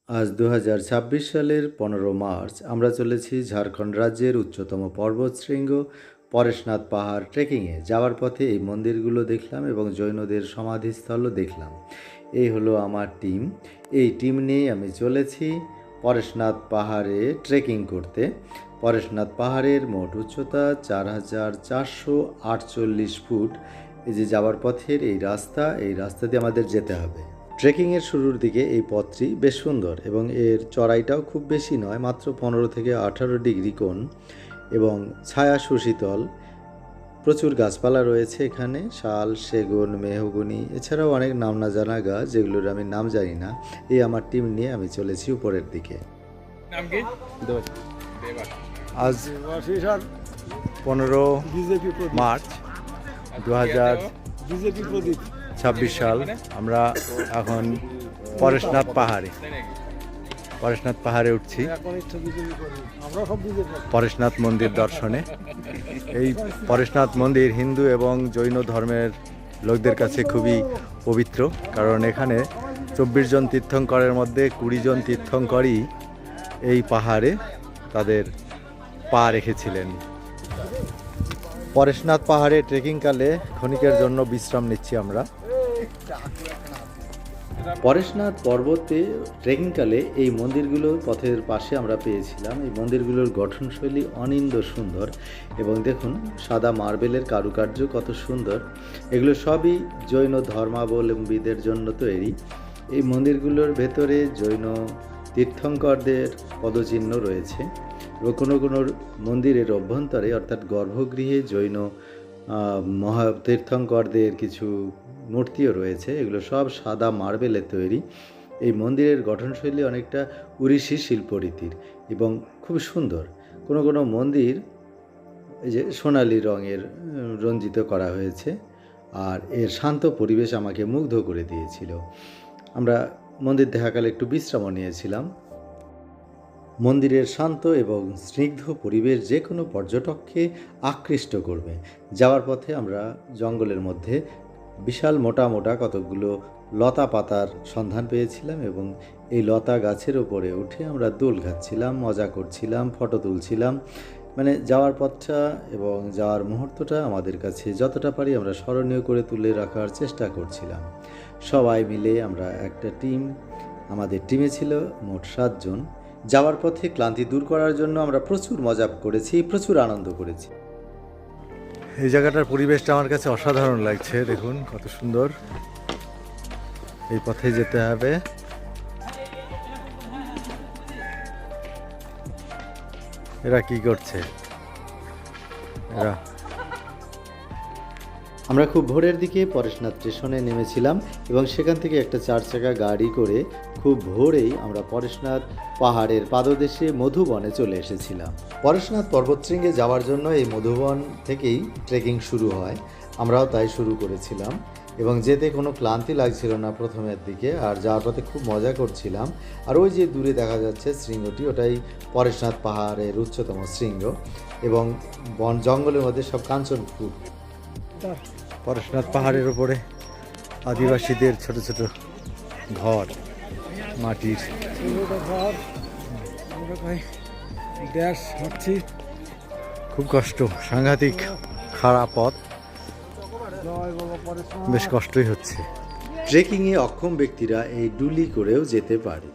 আজ 2026 সালের 15 মার্চ আমরা চলেছি ঝাড়খণ্ড রাজ্যের উচ্চতম পর্বতশৃঙ্গ পরেশনাথ পাহাড় ট্রেকিংয়ে। যাওয়ার পথে এই মন্দিরগুলো দেখলাম এবং জৈনদের সমাধিস্থলও দেখলাম। এই হলো আমার টিম। এই টিম নিয়েই আমি চলেছি পরেশনাথ পাহাড়ে ট্রেকিং করতে। পরেশনাথ পাহাড়ের মোট উচ্চতা 4448 ফুট। এই যে যাওয়ার পথের এই রাস্তা দিয়ে আমাদের যেতে হবে। ট্রেকিংয়ের শুরুর দিকে এই পথটি বেশ সুন্দর এবং এর চড়াইটাও খুব বেশি নয়, মাত্র 15 থেকে 18 ডিগ্রি কোণ এবং ছায়া সুশীতল। প্রচুর গাছপালা রয়েছে এখানে, শাল, সেগুন, মেহগনি, এছাড়াও অনেক নাম না জানা গাছ যেগুলোর আমি নাম জানি না। এই আমার টিম নিয়ে আমি চলেছি উপরের দিকে। আজ 15 মার্চ 2026 সাল। আমরা এখন পরেশনাথ পাহাড়ে উঠছি পরেশনাথ মন্দির দর্শনে। এই পরেশনাথ মন্দির হিন্দু এবং জৈন ধর্মের লোকদের কাছে খুবই পবিত্র, কারণ এখানে 24 জন তীর্থঙ্করের মধ্যে 20 জন তীর্থঙ্করই এই পাহাড়ে তাদের পা রেখেছিলেন। পরেশনাথ পাহাড়ে ট্রেকিংকালে ক্ষণিকের জন্য বিশ্রাম নিচ্ছি আমরা। পরেশনাথ পর্বতে ট্রেকিংকালে এই মন্দিরগুলো পথের পাশে আমরা পেয়েছিলাম। এই মন্দিরগুলোর গঠনশৈলী অনিন্দ সুন্দর এবং দেখুন সাদা মার্বেলের কারুকার্য কত সুন্দর। এগুলো সবই জৈন ধর্মাবলম্বীদের জন্য তৈরি। এই মন্দিরগুলোর ভেতরে জৈন তীর্থঙ্করদের পদচিহ্ন রয়েছে এবং কোনো কোনো মন্দিরের অভ্যন্তরে অর্থাৎ গর্ভগৃহে জৈন তীর্থঙ্করদের কিছু মূর্তিও রয়েছে। এগুলো সব সাদা মার্বেলের তৈরি। এই মন্দিরের গঠনশৈলী অনেকটা উড়িষ্যি শিল্পরীতির এবং খুব সুন্দর। কোনো কোনো মন্দির এই যে সোনালি রঙের রঞ্জিত করা হয়েছে, আর এর শান্ত পরিবেশ আমাকে মুগ্ধ করে দিয়েছিল। আমরা মন্দির দেখাকালে একটু বিশ্রামও নিয়েছিলাম। মন্দিরের শান্ত এবং স্নিগ্ধ পরিবেশ যে কোনো পর্যটককে আকৃষ্ট করবে। যাওয়ার পথে আমরা জঙ্গলের মধ্যে বিশাল মোটা মোটা কতকগুলো লতা পাতার সন্ধান পেয়েছিলাম এবং এই লতা গাছের ওপরে উঠে আমরা দোল খাচ্ছিলাম, মজা করছিলাম, ফটো তুলছিলাম। মানে যাওয়ার পথটা এবং যাওয়ার মুহূর্তটা আমাদের কাছে যতটা পারি আমরা স্মরণীয় করে তুলে রাখার চেষ্টা করছিলাম। সবাই মিলে আমরা একটা টিম, আমাদের টিমে ছিল মোট 7 জন। যাওয়ার পথে ক্লান্তি দূর করার জন্য আমরা প্রচুর মজা করেছি, প্রচুর আনন্দ করেছি। এই জায়গাটার পরিবেশটা আমার কাছে অসাধারণ লাগছে। দেখুন কত সুন্দর। এই পথে যেতে হবে। এরা কি করছে? আমরা খুব ভোরের দিকে পরেশনাথ স্টেশনে নেমেছিলাম এবং সেখান থেকে একটা 4 চাকা গাড়ি করে খুব ভোরেই আমরা পরেশনাথ পাহাড়ের পাদদেশে মধুবনে চলে এসেছিলাম। পরেশনাথ পর্বতশৃঙ্গে যাওয়ার জন্য এই মধুবন থেকেই ট্রেকিং শুরু হয়। আমরাও তাই শুরু করেছিলাম এবং যেতে কোনো ক্লান্তি লাগছিল না প্রথমের দিকে, আর যাওয়ার পথে খুব মজা করছিলাম। আর ওই যে দূরে দেখা যাচ্ছে শৃঙ্গটি, ওটাই পরেশনাথ পাহাড়ের উচ্চতম শৃঙ্গ এবং বন জঙ্গলের মধ্যে সব কাঞ্চনপুর। পরেশনাথ পাহাড়ের ওপরে আদিবাসীদের ছোট ছোট ঘর, মাটির খুব কষ্ট, সাংঘাতিক খারাপ পথ, বেশ কষ্টই হচ্ছে। ট্রেকিংয়ে অক্ষম ব্যক্তিরা এই ডুলি করেও যেতে পারে।